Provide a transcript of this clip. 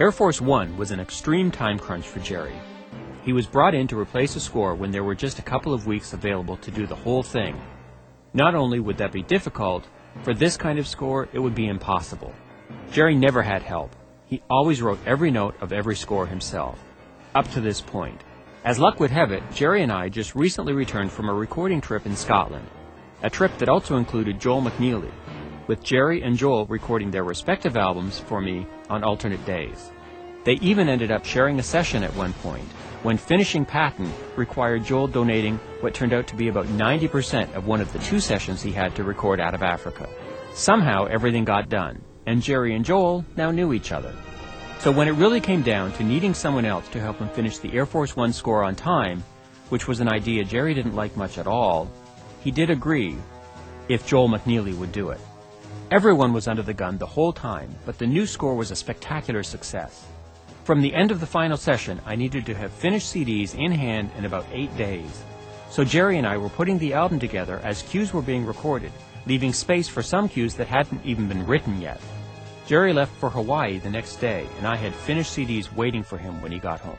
Air Force One was an extreme time crunch for Jerry. He was brought in to replace a score when there were just a couple of weeks available to do the whole thing. Not only would that be difficult, for this kind of score it would be impossible. Jerry never had help. He always wrote every note of every score himself, up to this point. As luck would have it, Jerry and I just recently returned from a recording trip in Scotland, a trip that also included Joel McNeely, with Jerry and Joel recording their respective albums for me on alternate days. They even ended up sharing a session at one point, when finishing Patton required Joel donating what turned out to be about 90% of one of the 2 sessions he had to record out of Africa. Somehow everything got done, and Jerry and Joel now knew each other. So when it really came down to needing someone else to help him finish the Air Force One score on time, which was an idea Jerry didn't like much at all, he did agree if Joel McNeely would do it. Everyone was under the gun the whole time, but the new score was a spectacular success. From the end of the final session, I needed to have finished CDs in hand in about 8 days. So Jerry and I were putting the album together as cues were being recorded, leaving space for some cues that hadn't even been written yet. Jerry left for Hawaii the next day, and I had finished CDs waiting for him when he got home.